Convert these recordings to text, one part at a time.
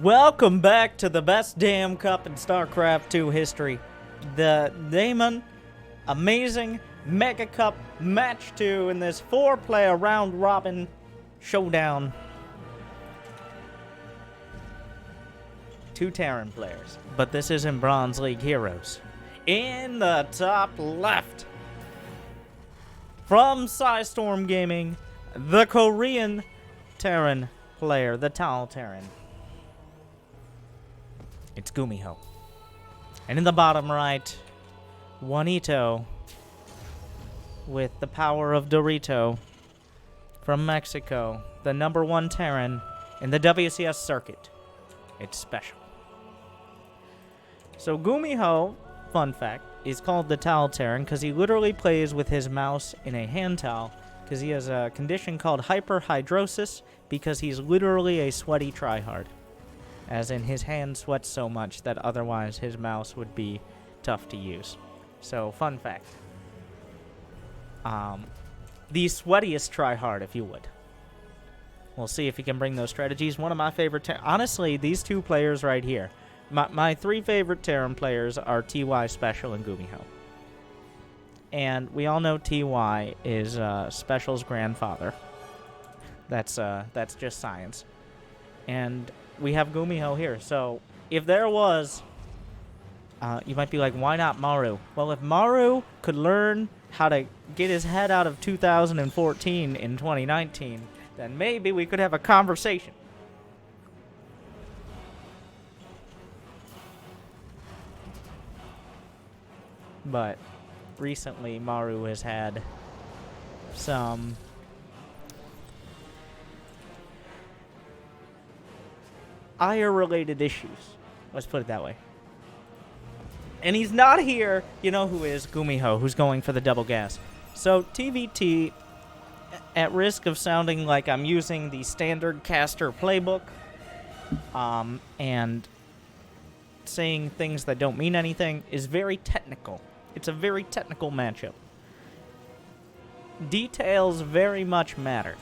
Welcome back to the best damn cup in Starcraft 2 history. The Daemon Amazing Mega Cup Match 2 in this 4-player round-robin showdown. 2 Terran players, but this isn't Bronze League heroes. In the top left, from Storm Gaming, the Korean Terran player, the Tall Terran. It's GuMiho. And in the bottom right, Juanito with the power of Dorito from Mexico, the #1 Terran in the WCS circuit. It's SpeCial. So GuMiho, fun fact, is called the Towel Terran because he literally plays with his mouse in a hand towel because he has a condition called hyperhidrosis because he's literally a sweaty tryhard. As in, his hand sweats so much that otherwise his mouse would be tough to use. So, fun fact. The sweatiest tryhard, if you would. We'll see if he can bring those strategies. One of my favorite... Honestly, these 2 players right here. My 3 favorite Terran players are TY, SpeCial, and GuMiho. And we all know TY is SpeCial's grandfather. That's just science. And we have GuMiho here. So if there was, you might be like, why not Maru? Well, if Maru could learn how to get his head out of 2014 in 2019, then maybe we could have a conversation. But recently, Maru has had some ire-related issues. Let's put it that way. And he's not here. You know who is? GuMiho, who's going for the double gas. So TVT, at risk of sounding like I'm using the standard caster playbook, and saying things that don't mean anything, is very technical. It's a very technical matchup. Details very much matter.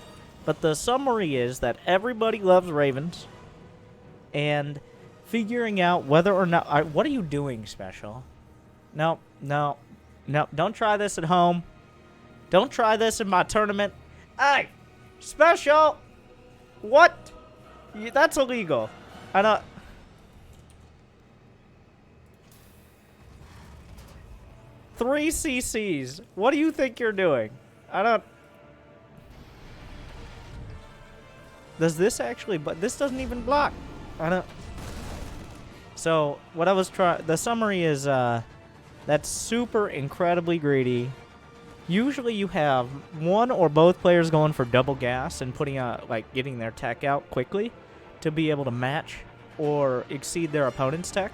But the summary is that everybody loves Ravens. And figuring out whether or not... what are you doing, SpeCial? No. Don't try this at home. Don't try this in my tournament. Hey! SpeCial! What? That's illegal. I don't... 3 CCs. What do you think you're doing? I don't... Does this actually... But this doesn't even block. I don't... So, what I was trying... The summary is, that's super incredibly greedy. Usually you have one or both players going for double gas and putting getting their tech out quickly to be able to match or exceed their opponent's tech.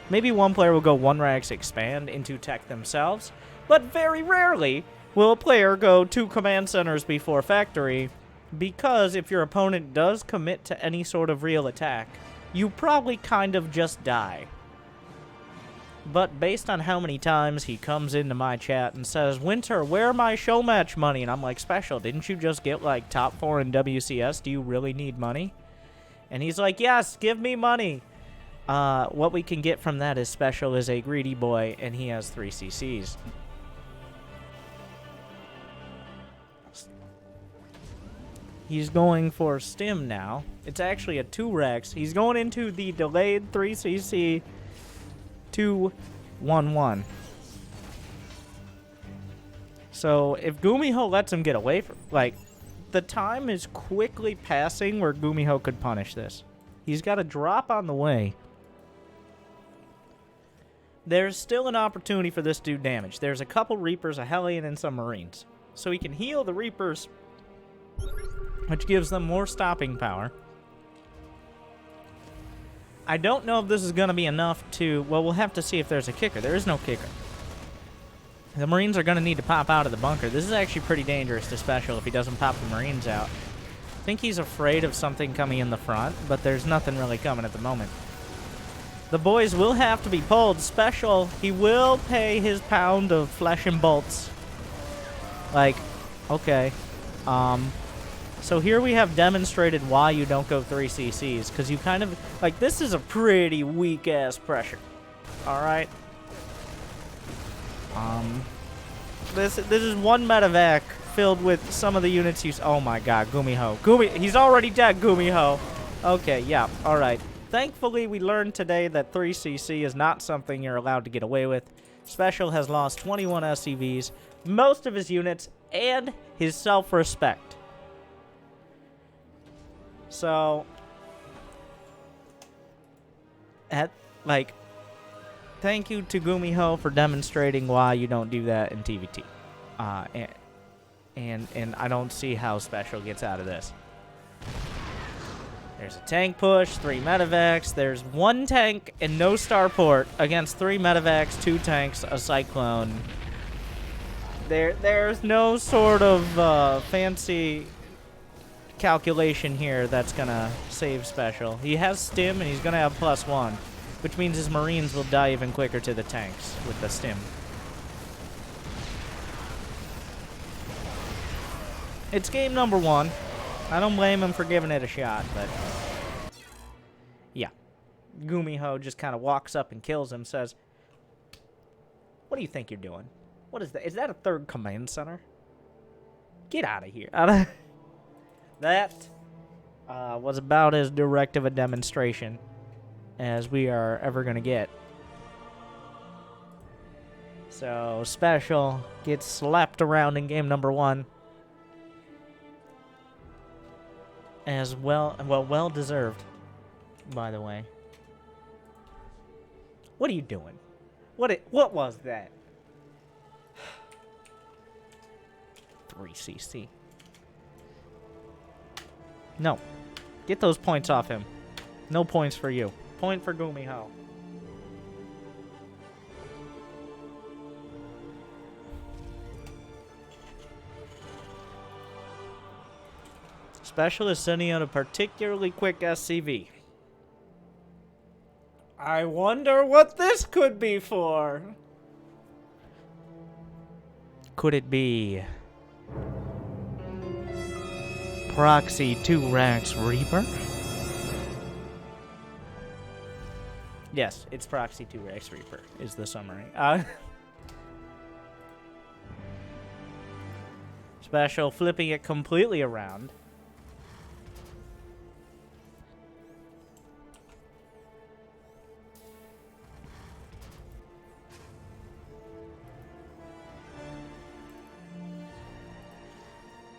Maybe one player will go 1 Rax expand into tech themselves, but very rarely will a player go 2 command centers before factory, because if your opponent does commit to any sort of real attack, you probably kind of just die. But based on how many times he comes into my chat and says, Winter, where are my show match money? And I'm like, SpeCial, didn't you just get like top 4 in WCS? Do you really need money? And he's like, yes, give me money. What we can get from that is SpeCial is a greedy boy, and he has 3 CCs. He's going for Stim now. It's actually a 2 Rex. He's going into the delayed 3cc 2-1-1. So if GuMiho lets him get away from... the time is quickly passing where GuMiho could punish this. He's got a drop on the way. There's still an opportunity for this to do damage. There's a couple Reapers, a Hellion, and some Marines. So he can heal the Reapers, which gives them more stopping power. I don't know if this is going to be enough to... Well, we'll have to see if there's a kicker. There is no kicker. The Marines are going to need to pop out of the bunker. This is actually pretty dangerous to SpeCial if he doesn't pop the Marines out. I think he's afraid of something coming in the front, but there's nothing really coming at the moment. The boys will have to be pulled. SpeCial, he will pay his pound of flesh and bolts. Okay. So here we have demonstrated why you don't go 3 CCs, because you kind of, like, this is a pretty weak-ass pressure. Alright? This is one medevac filled with some of the units you... Oh my god, GuMiho. He's already dead, GuMiho. Okay, yeah, alright. Thankfully, we learned today that 3CC is not something you're allowed to get away with. SpeCial has lost 21 SCVs, most of his units, and his self-respect. So, thank you to GuMiho for demonstrating why you don't do that in TVT. And I don't see how SpeCial gets out of this. There's a tank push, 3 medevacs. There's 1 tank and no starport against 3 medevacs, 2 tanks, a cyclone. There's no sort of fancy calculation here that's gonna save SpeCial. He has stim and he's gonna have +1, which means his marines will die even quicker to the tanks with the stim. It's game number 1. I don't blame him for giving it a shot, but yeah. GuMiho just kind of walks up and kills him, says, "What do you think you're doing? What is that? Is that a 3rd command center? Get out of here." That was about as direct of a demonstration as we are ever going to get. So, SpeCial gets slapped around in game number 1. As well deserved, by the way. What are you doing? What was that? 3CC. No. Get those points off him. No points for you. Point for GuMiho. SpeCial is sending out a particularly quick SCV. I wonder what this could be for. Could it be Proxy 2 Rax Reaper? Yes, it's Proxy 2 Rax Reaper is the summary. SpeCial flipping it completely around.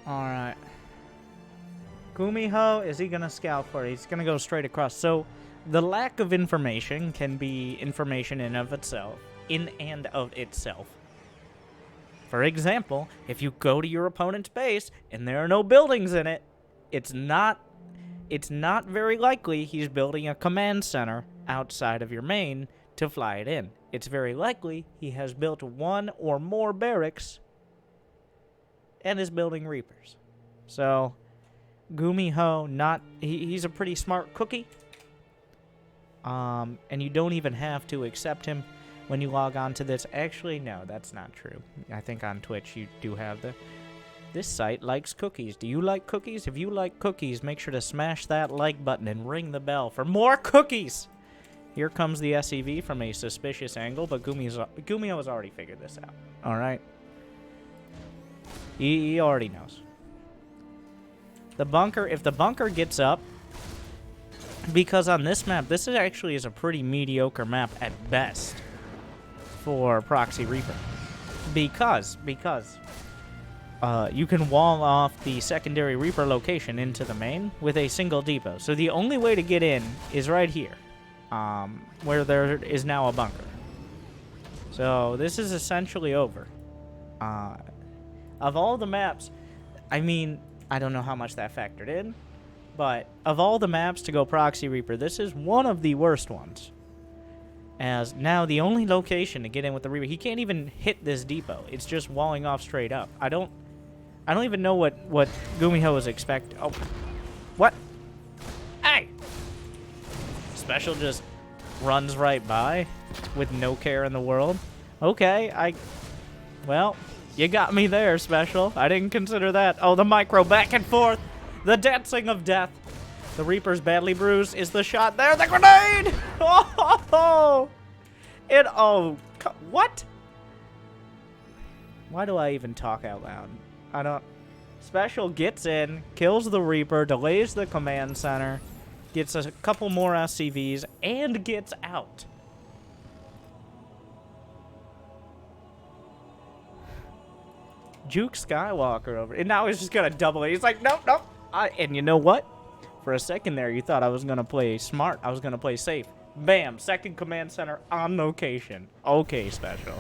Alright. GuMiho, is he going to scout for it? He's going to go straight across. So, the lack of information can be information in and of itself. For example, if you go to your opponent's base and there are no buildings in it, it's not very likely he's building a command center outside of your main to fly it in. It's very likely he has built 1 or more barracks and is building Reapers. So, GuMiho, he's a pretty smart cookie. And you don't even have to accept him when you log on to this. Actually, no, that's not true. I think on Twitch you do have this site likes cookies. Do you like cookies? If you like cookies, make sure to smash that like button and ring the bell for more cookies. Here comes the SCV from a suspicious angle, but GuMiho has already figured this out. All right. He already knows. The bunker, if the bunker gets up, because on this map, this actually is a pretty mediocre map at best for Proxy Reaper. Because you can wall off the secondary Reaper location into the main with a single depot. So the only way to get in is right here, where there is now a bunker. So this is essentially over. Of all the maps, I mean, I don't know how much that factored in, but of all the maps to go Proxy Reaper, this is one of the worst ones. As now the only location to get in with the Reaper, he can't even hit this depot. It's just walling off straight up. I don't even know what GuMiho was expecting. Oh, what? Hey! SpeCial just runs right by with no care in the world. Okay, well, you got me there, SpeCial. I didn't consider that. Oh, the micro back and forth. The dancing of death. The Reaper's badly bruised. Is the shot there? The grenade! Oh! What? Why do I even talk out loud? I don't... SpeCial gets in, kills the Reaper, delays the command center, gets a couple more SCVs, and gets out. Juke Skywalker over. And now he's just gonna double it. He's like, nope, nope. And you know what? For a second there, you thought I was gonna play smart. I was gonna play safe. Bam, second command center on location. Okay, SpeCial.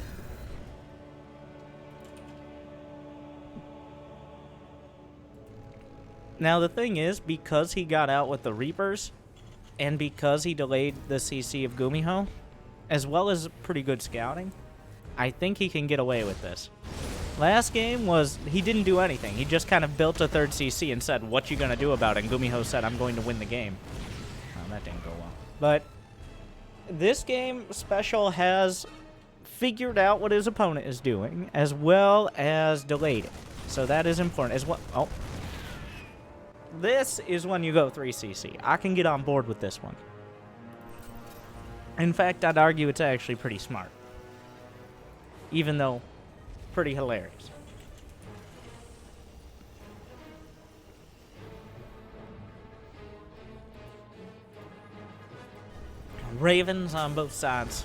Now the thing is, because he got out with the Reapers, and because he delayed the CC of GuMiho, as well as pretty good scouting, I think he can get away with this. Last game was, he didn't do anything. He just kind of built a third CC and said, what you gonna do about it? And GuMiho said, I'm going to win the game. Oh, that didn't go well. But this game, SpeCial has figured out what his opponent is doing, as well as delayed it. So that is important. As well. Oh. This is when you go 3CC. I can get on board with this one. In fact, I'd argue it's actually pretty smart. Even though, pretty hilarious. Ravens on both sides.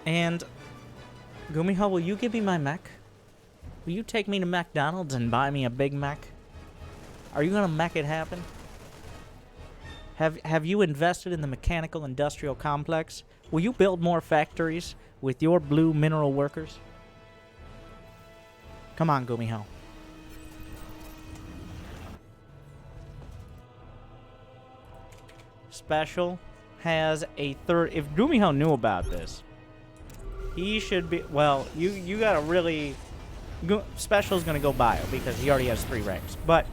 And GuMiho, will you give me my mech? Will you take me to McDonald's and buy me a Big Mac? Are you gonna make it happen? Have you invested in the mechanical industrial complex? Will you build more factories with your blue mineral workers? Come on, GuMiho. SpeCial has a third. If GuMiho knew about this, he should be. Well, you gotta really. SpeCial's gonna go bio because he already has 3 ranks. But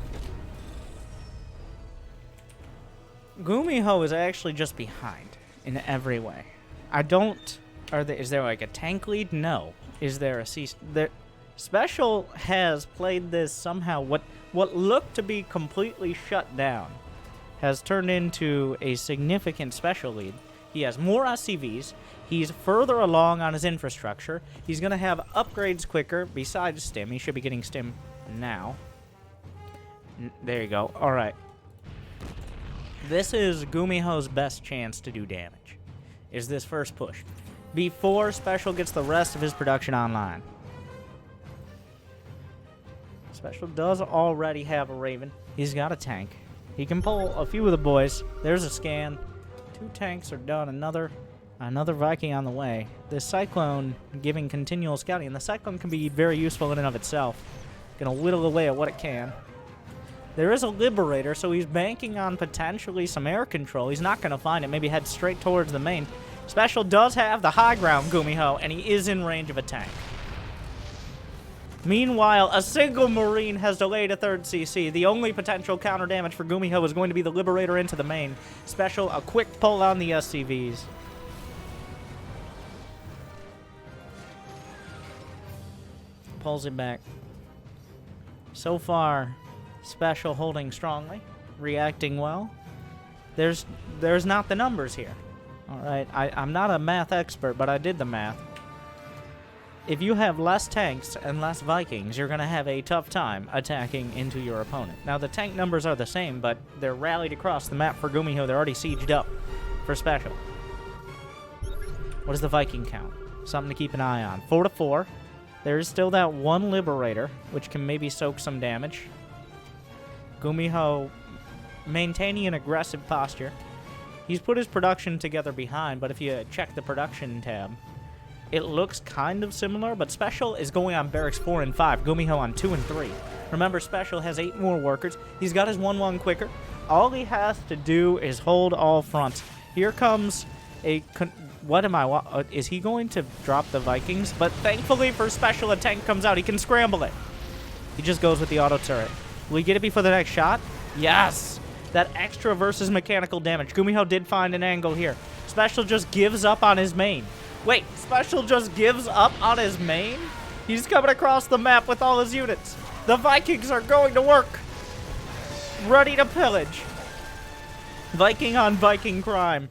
GuMiho is actually just behind in every way. I don't. Is there like a tank lead? No. Is there a C? SpeCial has played this somehow. What looked to be completely shut down has turned into a significant SpeCial lead. He has more SCVs. He's further along on his infrastructure. He's going to have upgrades quicker besides Stim. He should be getting Stim now. There you go. All right. This is GuMiho's best chance to do damage, is this first push, before SpeCial gets the rest of his production online. SpeCial does already have a Raven. He's got a tank. He can pull a few of the boys. There's a scan. 2 tanks are done. Another Viking on the way. This Cyclone giving continual scouting, and the Cyclone can be very useful in and of itself. Gonna whittle away at what it can. There is a Liberator, so he's banking on potentially some air control. He's not gonna find it. Maybe head straight towards the main. SpeCial does have the high ground, GuMiho, and he is in range of a tank. Meanwhile, a single Marine has delayed a third CC. The only potential counter damage for GuMiho is going to be the Liberator into the main. SpeCial, a quick pull on the SCVs. Pulls it back. So far, SpeCial holding strongly, reacting well. There's not the numbers here. All right, I'm not a math expert, but I did the math. If you have less tanks and less Vikings, you're going to have a tough time attacking into your opponent. Now, the tank numbers are the same, but they're rallied across the map for GuMiho. They're already sieged up for SpeCial. What is the Viking count? Something to keep an eye on. 4 to 4. There is still that 1 Liberator, which can maybe soak some damage. GuMiho maintaining an aggressive posture. He's put his production together behind, but if you check the production tab, it looks kind of similar, but SpeCial is going on barracks 4 and 5. GuMiho on 2 and 3. Remember, SpeCial has 8 more workers. He's got his 1-1 quicker. All he has to do is hold all fronts. Here comes a... is he going to drop the Vikings? But thankfully for SpeCial, a tank comes out. He can scramble it. He just goes with the auto turret. Will he get it before the next shot? Yes! That extra versus mechanical damage. GuMiho did find an angle here. SpeCial just gives up on his main. Wait, SpeCial just gives up on his main? He's coming across the map with all his units. The Vikings are going to work. Ready to pillage. Viking on Viking crime.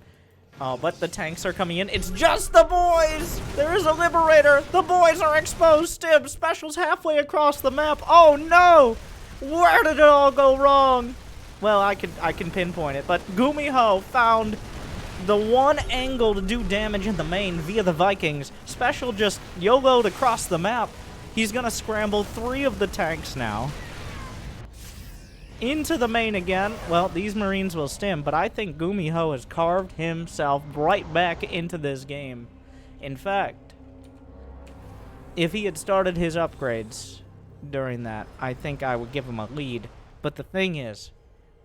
Oh, but the tanks are coming in. It's just the boys! There is a Liberator! The boys are exposed! Stim, SpeCial's halfway across the map. Oh no! Where did it all go wrong? Well, I can pinpoint it, but GuMiho found the one angle to do damage in the main via the Vikings. SpeCial just YOLO'd across the map. He's gonna scramble 3 of the tanks now. Into the main again. Well, these Marines will stim, but I think GuMiho has carved himself right back into this game. In fact, if he had started his upgrades during that, I think I would give him a lead. But the thing is,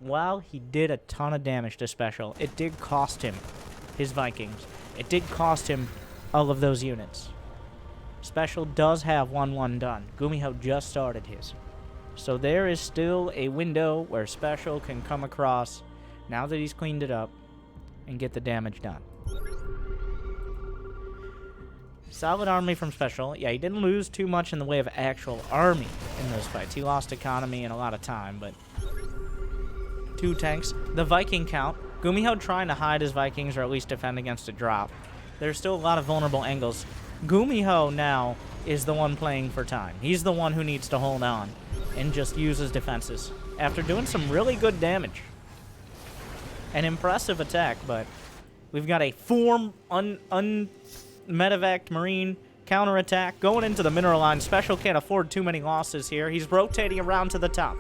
while he did a ton of damage to SpeCial, it did cost him his Vikings. It did cost him all of those units. SpeCial does have 1-1 done. GuMiho just started his. So there is still a window where SpeCial can come across now that he's cleaned it up and get the damage done. Solid army from SpeCial. Yeah, he didn't lose too much in the way of actual army in those fights. He lost economy and a lot of time, but 2 tanks. The Viking count. GuMiho trying to hide his Vikings or at least defend against a drop. There's still a lot of vulnerable angles. GuMiho now is the one playing for time. He's the one who needs to hold on and just use his defenses after doing some really good damage. An impressive attack, but we've got a 4 unmedevaced Marine counterattack going into the mineral line. SpeCial can't afford too many losses here. He's rotating around to the top.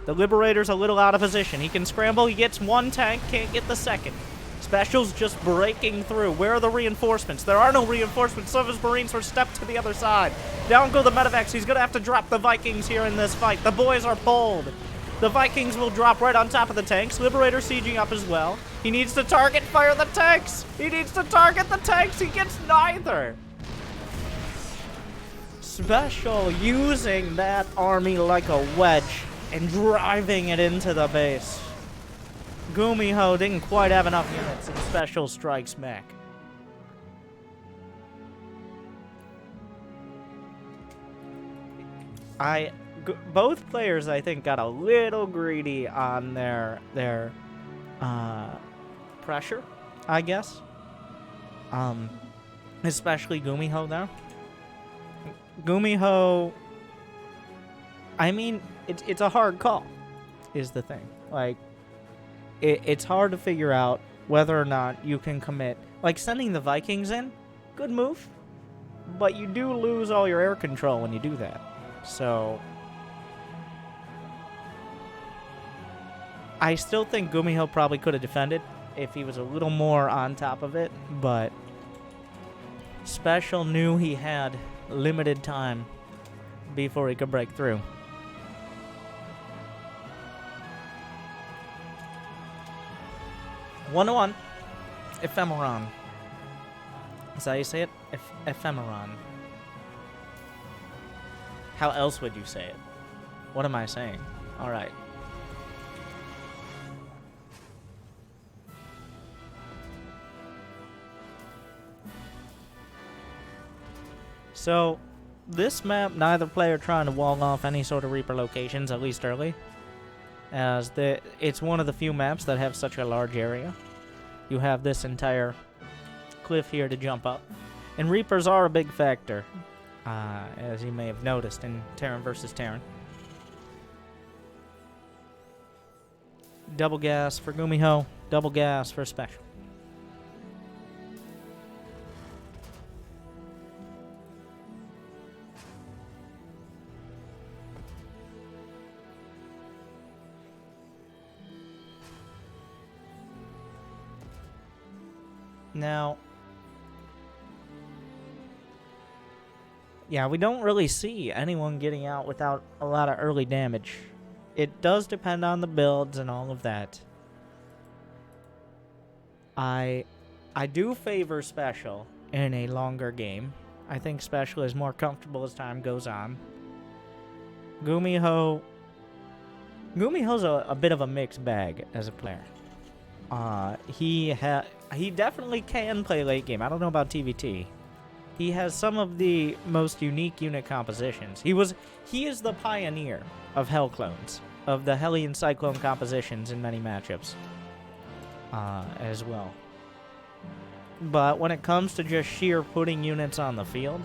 The Liberator's a little out of position. He can scramble. He gets 1 tank, can't get the second. SpeCial's just breaking through. Where are the reinforcements? There are no reinforcements. Some of his Marines were stepped to the other side. Down go the medevacs. He's going to have to drop the Vikings here in this fight. The boys are pulled. The Vikings will drop right on top of the tanks. Liberator sieging up as well. He needs to target fire the tanks. He needs to target the tanks. He gets neither. SpeCial using that army like a wedge and driving it into the base. GuMiho didn't quite have enough units, and SpeCial strikes back. Both players, I think, got a little greedy on their pressure, I guess. Especially GuMiho there. GuMiho, I mean, it's a hard call, is the thing. Like, it's hard to figure out whether or not you can commit. Like, sending the Vikings in, good move, but you do lose all your air control when you do that. So I still think GuMiho probably could have defended if he was a little more on top of it, but SpeCial knew he had limited time before he could break through. One-to-one. Ephemeron. Is that how you say it? Ephemeron. How else would you say it? What am I saying? Alright. So, this map, neither player trying to wall off any sort of Reaper locations, at least early. As it's one of the few maps that have such a large area. You have this entire cliff here to jump up. And Reapers are a big factor, as you may have noticed in Terran versus Terran. Double gas for GuMiho, double gas for SpeCial. Now, yeah, we don't really see anyone getting out without a lot of early damage. It does depend on the builds and all of that. I do favor SpeCial in a longer game. I think SpeCial is more comfortable as time goes on. GuMiho's a bit of a mixed bag as a player. He definitely can play late game. I don't know about TVT, He has some of the most unique unit compositions. He is the pioneer of Hell clones, of the Hellion Cyclone compositions in many matchups as well. But when it comes to just sheer putting units on the field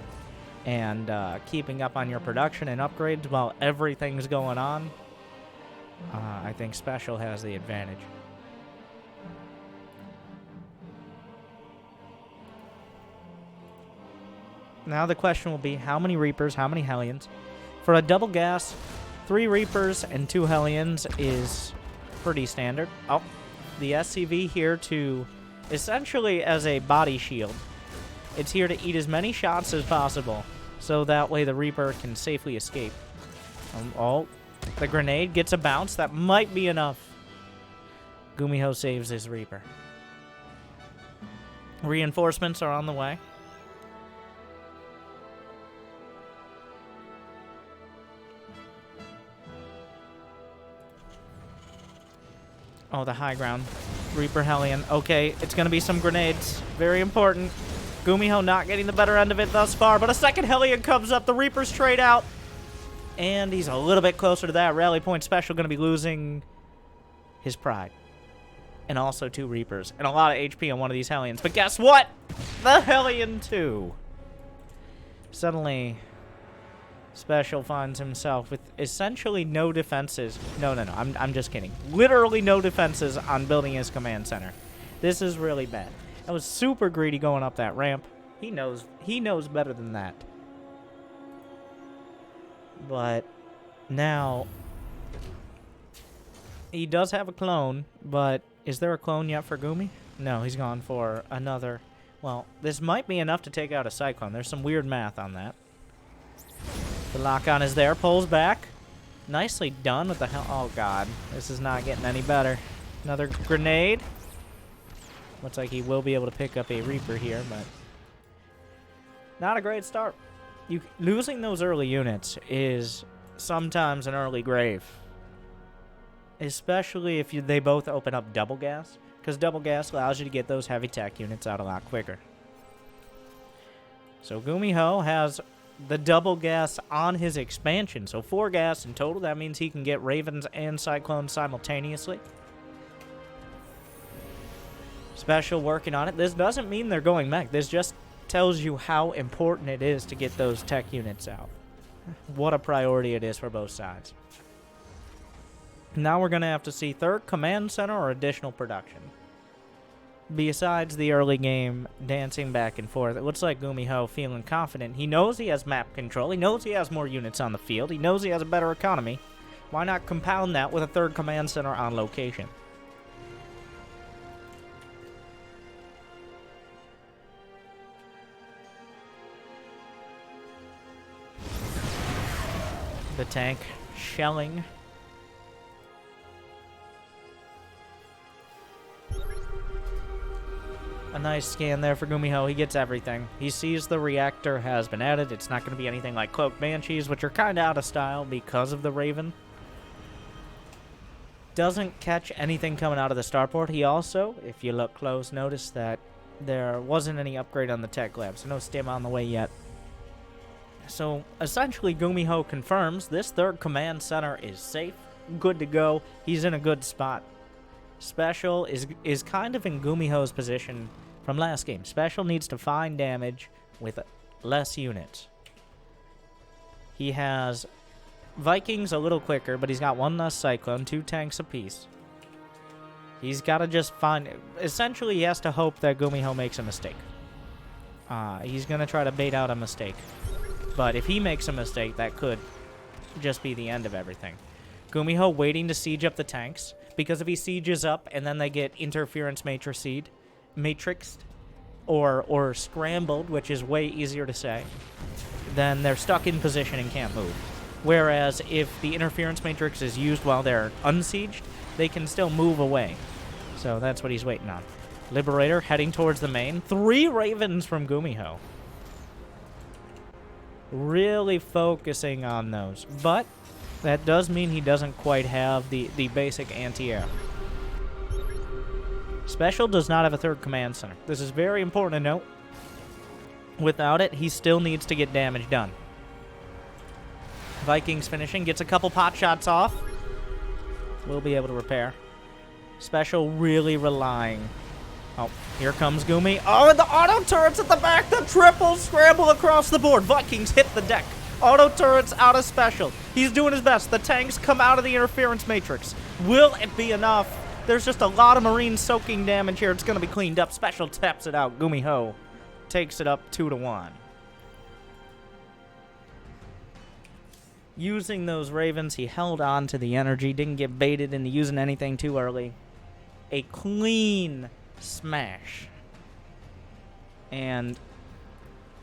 and keeping up on your production and upgrades while everything's going on, I think SpeCial has the advantage. Now the question will be, how many Reapers, how many Hellions? For a double gas, 3 Reapers and 2 Hellions is pretty standard. Oh, the SCV here to essentially as a body shield. It's here to eat as many shots as possible, so that way the Reaper can safely escape. Oh, the grenade gets a bounce. That might be enough. GuMiho saves his Reaper. Reinforcements are on the way. Oh, the high ground. Reaper Hellion. Okay, it's going to be some grenades. Very important. GuMiho not getting the better end of it thus far, but a second Hellion comes up. The Reapers trade out. And he's a little bit closer to that. Rally point SpeCial going to be losing his pride. And also 2 Reapers. And a lot of HP on one of these Hellions. But guess what? The Hellion 2. Suddenly, SpeCial finds himself with essentially no defenses. No, I'm just kidding. Literally no defenses on building his command center. This is really bad. That was super greedy going up that ramp. He knows better than that. But now he does have a clone, but is there a clone yet for Gumi? No, he's gone for another. Well, this might be enough to take out a Cyclone. There's some weird math on that. The lock-on is there, pulls back. Nicely done with the hell. Oh, God. This is not getting any better. Another grenade. Looks like he will be able to pick up a Reaper here, but not a great start. Losing those early units is sometimes an early grave. Especially if they both open up double gas, because double gas allows you to get those heavy tech units out a lot quicker. So GuMiho has the double gas on his expansion, so 4 gas in total. That means he can get Ravens and Cyclones simultaneously. SpeCial working on it. This doesn't mean they're going mech. This just tells you how important it is to get those tech units out. What a priority it is for both sides. Now we're going to have to see 3rd command center or additional production. Besides the early game dancing back and forth, it looks like GuMiho feeling confident. He knows he has map control. He knows he has more units on the field. He knows he has a better economy. Why not compound that with a 3rd command center on location? The tank shelling. A nice scan there for GuMiho. He gets everything. He sees the reactor has been added. It's not going to be anything like Cloaked Banshees, which are kind of out of style because of the Raven. Doesn't catch anything coming out of the starport. He also, if you look close, notice that there wasn't any upgrade on the tech lab, so no stim on the way yet. So essentially GuMiho confirms this 3rd command center is safe, good to go. He's in a good spot. SpeCial is kind of in GuMiho's position from last game. SpeCial needs to find damage with less units. He has Vikings a little quicker, but he's got 1 less Cyclone, 2 tanks apiece. He's got to just find... Essentially, he has to hope that GuMiho makes a mistake. He's going to try to bait out a mistake. But if he makes a mistake, that could just be the end of everything. GuMiho waiting to siege up the tanks, because if he sieges up and then they get interference matrixed or scrambled, which is way easier to say, then they're stuck in position and can't move. Whereas if the interference matrix is used while they're unsieged, they can still move away. So that's what he's waiting on. Liberator heading towards the main. 3 Ravens from GuMiho. Really focusing on those. But that does mean he doesn't quite have the basic anti-air. SpeCial does not have a 3rd command center. This is very important to note. Without it, he still needs to get damage done. Vikings finishing, gets a couple pot shots off. We'll be able to repair. SpeCial really relying. Oh, here comes GuMi. Oh, and the auto turrets at the back. The triple scramble across the board. Vikings hit the deck. Auto turrets out of SpeCial. He's doing his best. The tanks come out of the interference matrix. Will it be enough? There's just a lot of Marines soaking damage here. It's going to be cleaned up. SpeCial taps it out. GuMiho takes it up 2-1. Using those Ravens, he held on to the energy. Didn't get baited into using anything too early. A clean smash. And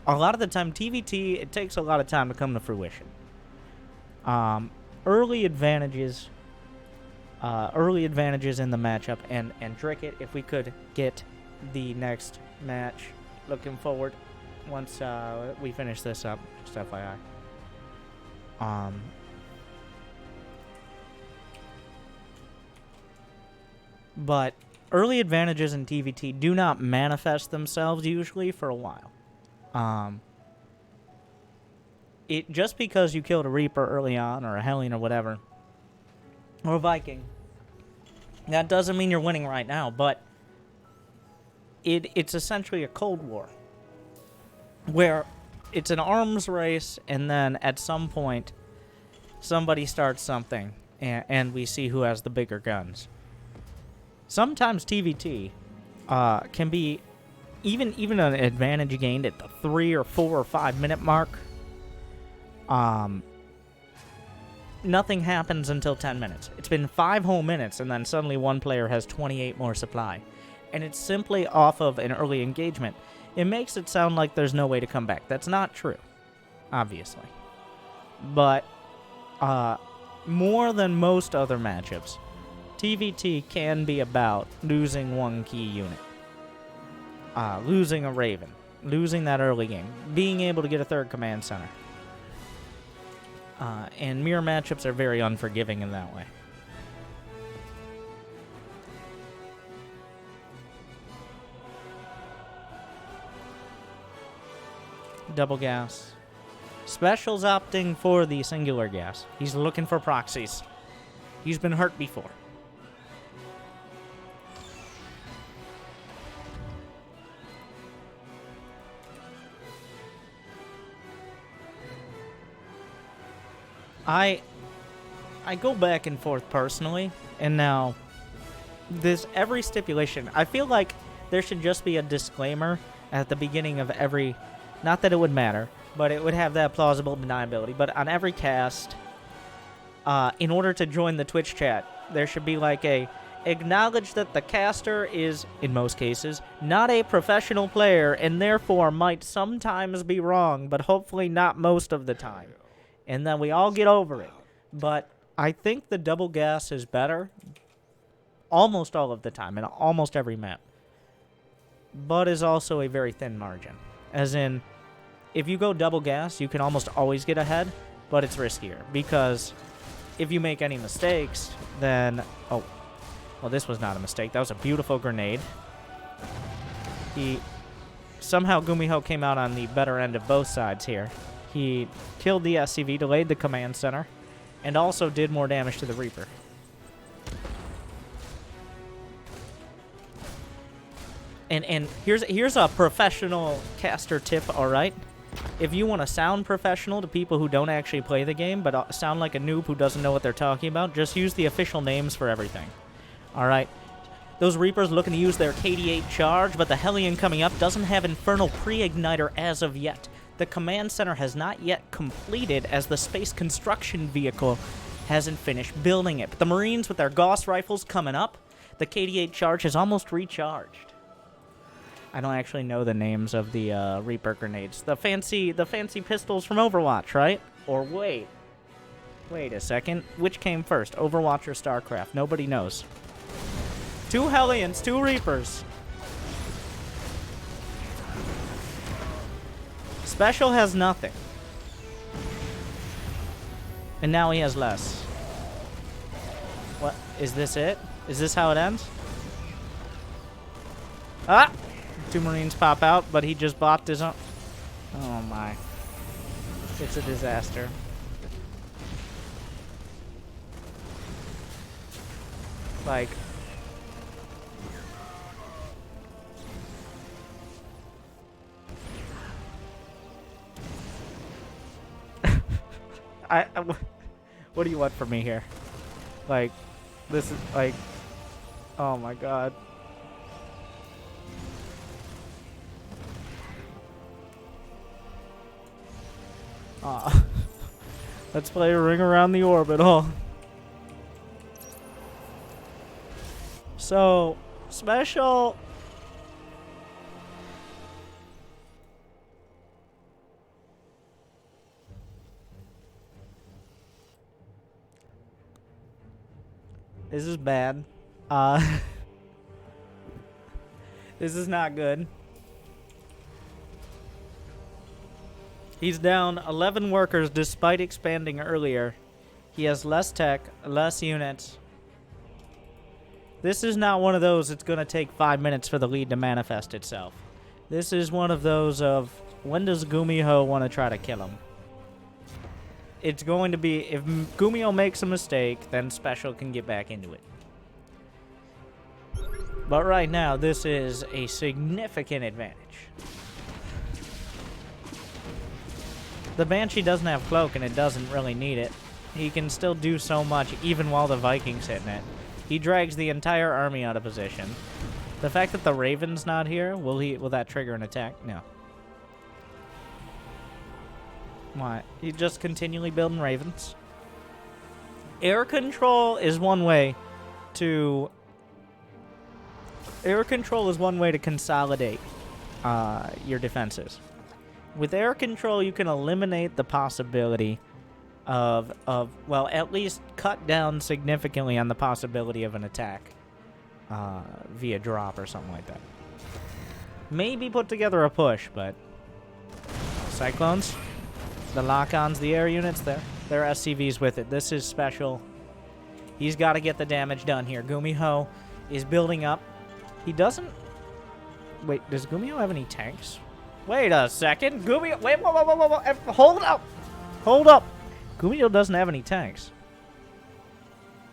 a lot of the time, TVT, it takes a lot of time to come to fruition. Early advantages in the matchup, and Dricket, if we could get the next match, looking forward once we finish this up, just FYI. But early advantages in TVT do not manifest themselves usually for a while. It just because you killed a Reaper early on, or a Hellion or whatever, or a Viking, that doesn't mean you're winning right now, but it's essentially a Cold War, where it's an arms race, and then at some point, somebody starts something, and we see who has the bigger guns. Sometimes TVT can be even an advantage gained at the 3 or 4 or 5 minute mark. Nothing happens until 10 minutes. It's been 5 whole minutes, and then suddenly one player has 28 more supply. And it's simply off of an early engagement. It makes it sound like there's no way to come back. That's not true, obviously. But more than most other matchups, TVT can be about losing one key unit. Losing a Raven. Losing that early game. Being able to get a 3rd command center. And mirror matchups are very unforgiving in that way. Double gas. SpeCial's opting for the singular gas. He's looking for proxies. He's been hurt before. I go back and forth personally, and now every stipulation, I feel like there should just be a disclaimer at the beginning of every, not that it would matter, but it would have that plausible deniability, but on every cast, in order to join the Twitch chat, there should be like acknowledge that the caster is, in most cases, not a professional player, and therefore might sometimes be wrong, but hopefully not most of the time. And then we all get over it. But I think the double gas is better almost all of the time, in almost every map. But is also a very thin margin. As in, if you go double gas, you can almost always get ahead, but it's riskier. Because if you make any mistakes, then... Oh, well, this was not a mistake. That was a beautiful grenade. Somehow GuMiho came out on the better end of both sides here. He killed the SCV, delayed the command center, and also did more damage to the Reaper. And here's a professional caster tip, alright? If you want to sound professional to people who don't actually play the game, but sound like a noob who doesn't know what they're talking about, just use the official names for everything. Alright? Those Reapers looking to use their KD8 charge, but the Hellion coming up doesn't have Infernal Pre-Igniter as of yet. The command center has not yet completed, as the space construction vehicle hasn't finished building it. But the Marines with their Gauss rifles coming up, the KD8 charge has almost recharged. I don't actually know the names of the Reaper grenades. The fancy pistols from Overwatch, right? Or wait a second. Which came first, Overwatch or Starcraft? Nobody knows. 2 Hellions, 2 Reapers. SpeCial has nothing. And now he has less. What? Is this it? Is this how it ends? Ah! 2 Marines pop out, but he just bopped his own. Oh my. It's a disaster. Like... what do you want from me here? Like, this is like... Oh my god. Let's play a ring around the orbital. So, SpeCial... This is bad. This is not good. He's down 11 workers despite expanding earlier. He has less tech, less units. This is not one of those it's going to take 5 minutes for the lead to manifest itself. This is one of those of, when does GuMiho want to try to kill him? It's going to be, if GuMiho makes a mistake, then SpeCial can get back into it. But right now, this is a significant advantage. The Banshee doesn't have Cloak, and it doesn't really need it. He can still do so much, even while the Viking's hitting it. He drags the entire army out of position. The fact that the Raven's not here, will that trigger an attack? No. Why? He's just continually building Ravens. Air control is one way to... Air control is one way to consolidate your defenses. With air control, you can eliminate the possibility of, well, at least cut down significantly on the possibility of an attack via drop or something like that. Maybe put together a push, but... Cyclones, the lock-ons, the air units, they're SCVs with it. This is SpeCial. He's got to get the damage done here. GuMiho is building up. He doesn't... Wait, does GuMiho have any tanks? Wait a second. GuMiho... Wait, whoa. Hold up. Hold up. GuMiho doesn't have any tanks.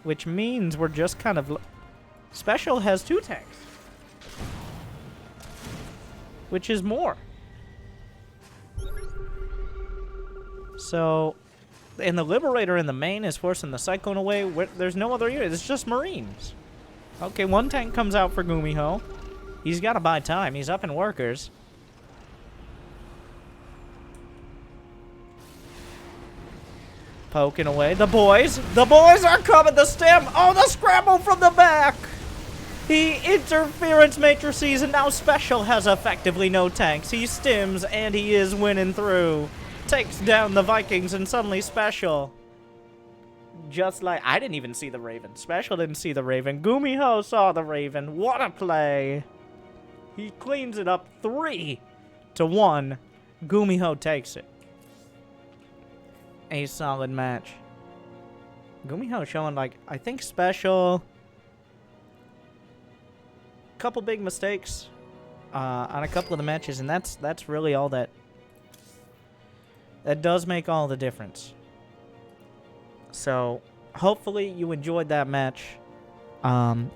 Which means we're just kind of... SpeCial has 2 tanks. Which is more. So... And the Liberator in the main is forcing the Cyclone away. There's no other unit. It's just Marines. Okay, 1 tank comes out for GuMiho. He's got to buy time. He's up in workers. Poking away. The boys are coming. The stem. Oh, the scramble from the back. He interference matrices, and now SpeCial has effectively no tanks. He stims, and he is winning through. Takes down the Vikings, and suddenly SpeCial. Just like... I didn't even see the Raven. SpeCial didn't see the Raven. GuMiho saw the Raven. What a play. He cleans it up 3-1. GuMiho takes it. A solid match. GuMiho showing, like, I think SpeCial... Couple big mistakes on a couple of the matches, and that's really all that... That does make all the difference. So, hopefully you enjoyed that match. And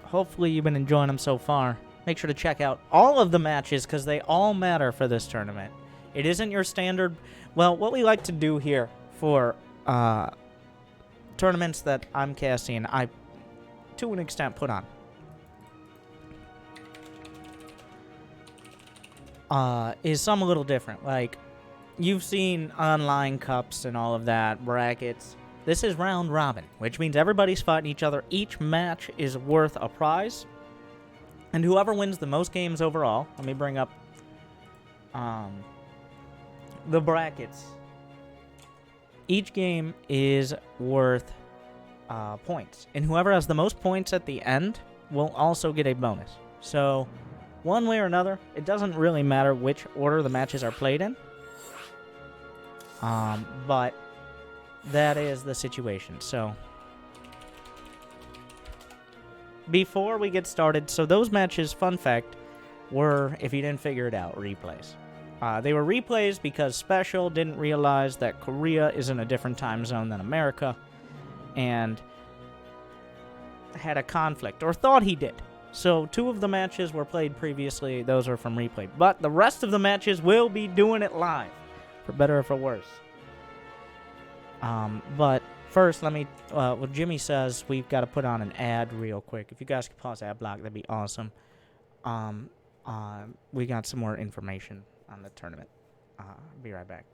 hopefully you've been enjoying them so far. Make sure to check out all of the matches, because they all matter for this tournament. It isn't your standard... Well, what we like to do here for tournaments that I'm casting, I, to an extent, put on. Is some a little different. Like, you've seen online cups and all of that, brackets. This is round robin, which means everybody's fighting each other. Each match is worth a prize. And whoever wins the most games overall, let me bring up the brackets. Each game is worth points. And whoever has the most points at the end will also get a bonus. So, one way or another, it doesn't really matter which order the matches are played in. But that is the situation. So, before we get started, so those matches, fun fact, were, if you didn't figure it out, replays. They were replays because SpeCial didn't realize that Korea is in a different time zone than America, and had a conflict, or thought he did. So 2 of the matches were played previously. Those are from replay. But the rest of the matches will be doing it live, for better or for worse. But first, let me, what Jimmy says, we've got to put on an ad real quick. If you guys could pause ad block, that'd be awesome. We got some more information on the tournament. Be right back.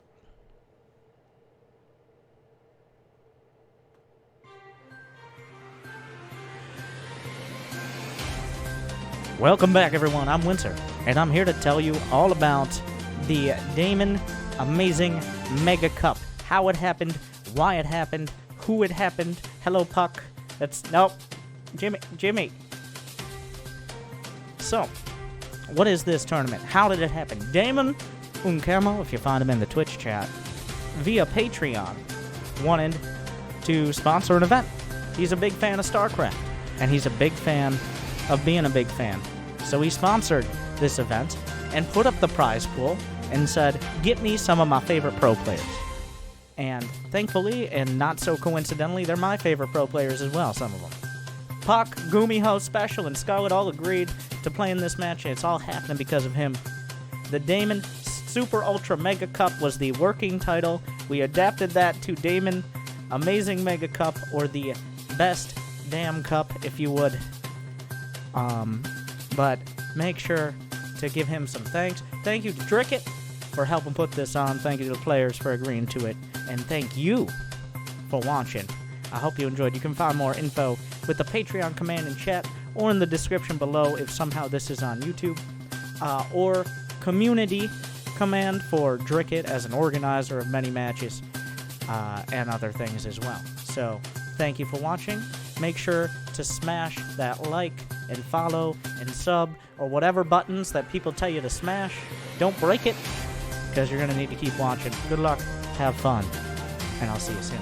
Welcome back, everyone. I'm Winter, and I'm here to tell you all about the Daemon Amazing Mega Cup. How it happened, why it happened, who it happened. Hello, Puck. Nope. Jimmy. So, what is this tournament? How did it happen? Daemon Amazing, if you find him in the Twitch chat, via Patreon, wanted to sponsor an event. He's a big fan of Starcraft, and he's a big fan of being a big fan. So he sponsored this event and put up the prize pool and said, get me some of my favorite pro players. And thankfully, and not so coincidentally, they're my favorite pro players as well, some of them. Puck, GuMiho, SpeCial, and Scarlet all agreed to play in this match, and it's all happening because of him. The Daemon Super Ultra Mega Cup was the working title. We adapted that to Daemon Amazing Mega Cup, or the Best Damn Cup, if you would. But make sure to give him some thanks. Thank you to Dricket for helping put this on. Thank you to the players for agreeing to it. And thank you for watching. I hope you enjoyed. You can find more info with the Patreon command in chat, or in the description below if somehow this is on YouTube, or community command for Dricket as an organizer of many matches, and other things as well. So thank you for watching. Make sure to smash that like and follow and sub, or whatever buttons that people tell you to smash. Don't break it, because you're going to need to keep watching. Good luck, have fun, and I'll see you soon.